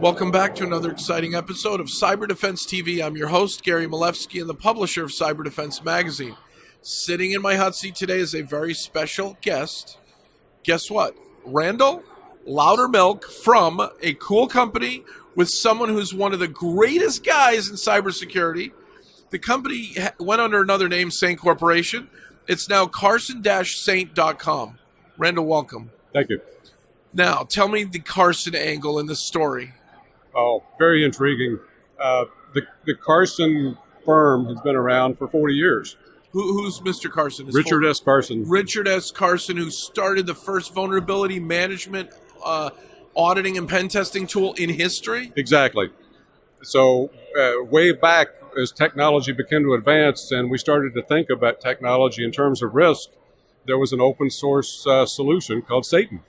Welcome back to another exciting episode of Cyber Defense TV. I'm your host, Gary Malevsky, and the publisher of Cyber Defense Magazine. Sitting in my hot seat today is a very special guest. Guess what? Randall Loudermilk from a cool company with someone who's one of the greatest guys in cybersecurity. The company went under another name, Saint Corporation. It's now Carson-Saint.com. Randall, welcome. Thank you. Now, tell me the Carson angle in this story. Oh, very intriguing. The Carson firm has been around for 40 years. Who's Mr. Carson? Richard S. Carson. Richard S. Carson, who started the first vulnerability management, auditing, and pen testing tool in history? Exactly. So way back as technology began to advance and we started to think about technology in terms of risk, there was an open source solution called Satan.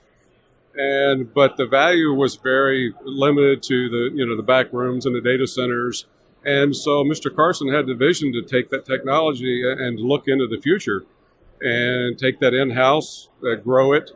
But the value was very limited to the back rooms and the data centers. And so Mr. Carson had the vision to take that technology and look into the future and take that in-house, grow it,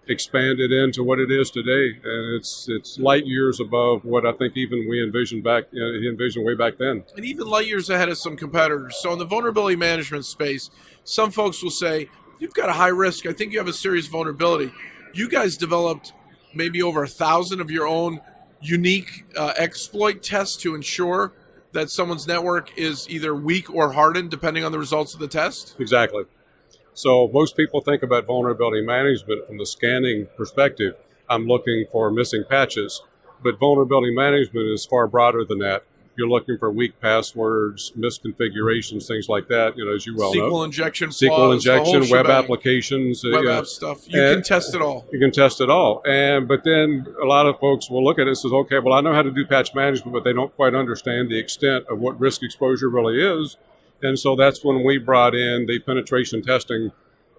expand it into what it is today. And it's light years above what I think even we envisioned way back then. And even light years ahead of some competitors. So in the vulnerability management space, some folks will say, you've got a high risk. I think you have a serious vulnerability. You guys developed maybe over 1,000 of your own unique exploit tests to ensure that someone's network is either weak or hardened, depending on the results of the test? Exactly. So most people think about vulnerability management from the scanning perspective. I'm looking for missing patches, but vulnerability management is far broader than that. You're looking for weak passwords, misconfigurations, things like that, as you well know. SQL injection SQL flaws, injection, web applications. Web app stuff. You can test it all. You can test it all. But then a lot of folks will look at it and say, okay, well, I know how to do patch management, but they don't quite understand the extent of what risk exposure really is. And so that's when we brought in the penetration testing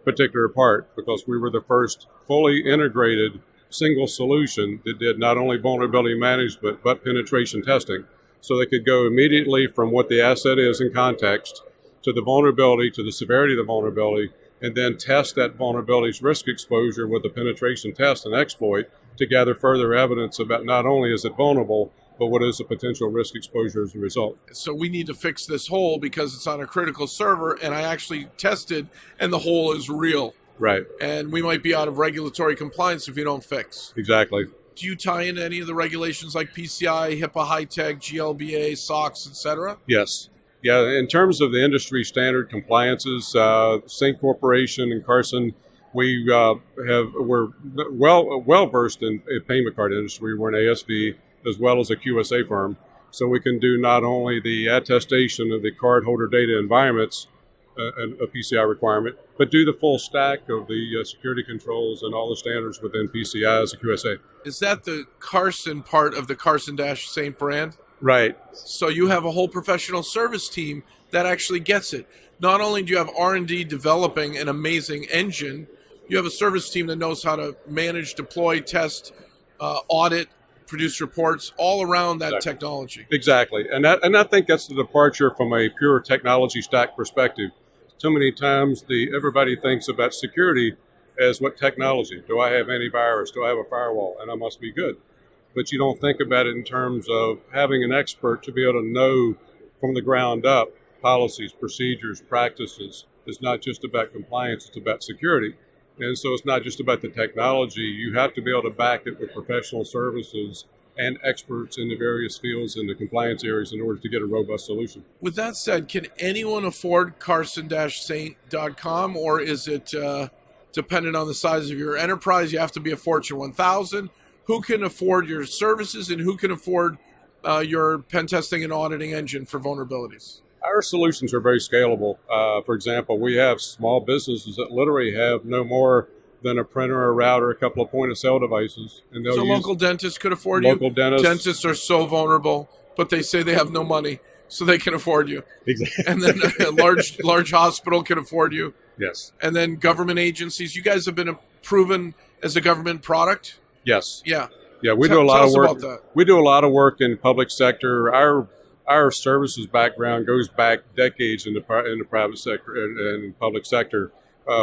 particular part, because we were the first fully integrated single solution that did not only vulnerability management, but penetration testing. So they could go immediately from what the asset is in context to the vulnerability, to the severity of the vulnerability, and then test that vulnerability's risk exposure with a penetration test and exploit to gather further evidence about not only is it vulnerable, but what is the potential risk exposure as a result. So we need to fix this hole because it's on a critical server, and I actually tested, and the hole is real. Right. And we might be out of regulatory compliance if you don't fix. Exactly. Do you tie in any of the regulations like PCI, HIPAA, HITECH, GLBA, SOX, etc.? Yes. Yeah, in terms of the industry standard compliances, Saint Corporation and Carson, we're well versed in payment card industry. We're an ASV as well as a QSA firm, so we can do not only the attestation of the cardholder data environments, a PCI requirement, but do the full stack of the security controls and all the standards within PCI as a QSA. Is that the Carson part of the Carson-Saint brand? Right. So you have a whole professional service team that actually gets it. Not only do you have R&D developing an amazing engine, you have a service team that knows how to manage, deploy, test, audit, produce reports all around that technology. Exactly. And I think that's the departure from a pure technology stack perspective. Too many times everybody thinks about security as what technology? Do I have antivirus? Do I have a firewall? And I must be good. But you don't think about it in terms of having an expert to be able to know from the ground up policies, procedures, practices. It's not just about compliance, it's about security. And so it's not just about the technology. You have to be able to back it with professional services and experts in the various fields in the compliance areas in order to get a robust solution. With that said, can anyone afford Carson-Saint.com, or is it dependent on the size of your enterprise? You have to be a Fortune 1000. Who can afford your services, and who can afford your pen testing and auditing engine for vulnerabilities? Our solutions are very scalable. For example, we have small businesses that literally have no more than a printer, a router, a couple of point-of-sale devices. And so local dentists could afford you? Local dentists. Dentists are so vulnerable, but they say they have no money, so they can afford you. Exactly. And then a large hospital can afford you. Yes. And then government agencies. You guys have been proven as a government product? Yes. Yeah. Yeah, we do a lot of work. About that. We do a lot of work in public sector. Our services background goes back decades in the private sector and public sector.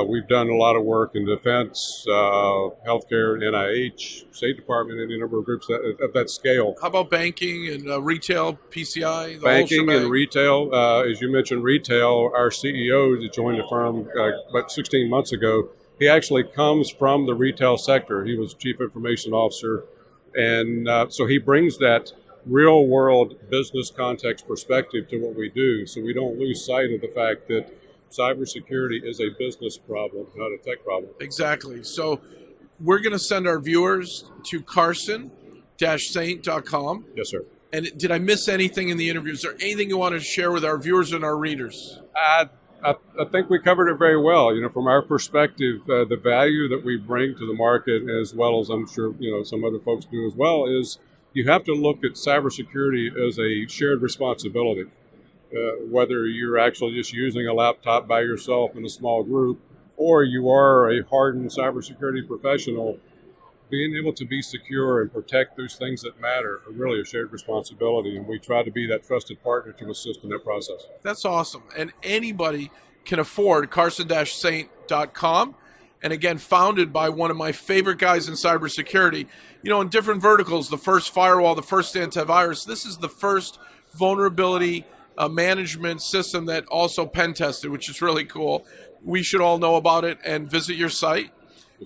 We've done a lot of work in defense, healthcare, NIH, State Department, and a number of groups at that scale. How about banking and retail, PCI, the whole Banking and shebang? retail, as you mentioned, retail, our CEO that joined the firm about 16 months ago, he actually comes from the retail sector. He was chief information officer. And so he brings that real world business context perspective to what we do. So we don't lose sight of the fact that cybersecurity is a business problem, not a tech problem. Exactly. So we're going to send our viewers to carson-saint.com. Yes, sir. And did I miss anything in the interview? Is there anything you want to share with our viewers and our readers? I think we covered it very well. From our perspective, the value that we bring to the market, as well as I'm sure some other folks do as well, is you have to look at cybersecurity as a shared responsibility. Whether you're actually just using a laptop by yourself in a small group, or you are a hardened cybersecurity professional, being able to be secure and protect those things that matter are really a shared responsibility, and we try to be that trusted partner to assist in that process. That's awesome. And anybody can afford carson-saint.com. And again, founded by one of my favorite guys in cybersecurity. In different verticals, the first firewall, the first antivirus, this is the first vulnerability management system that also pen tested, which is really cool. We should all know about it and visit your site.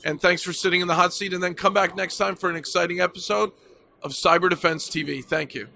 And thanks for sitting in the hot seat, and then come back next time for an exciting episode of Cyber Defense TV. Thank you.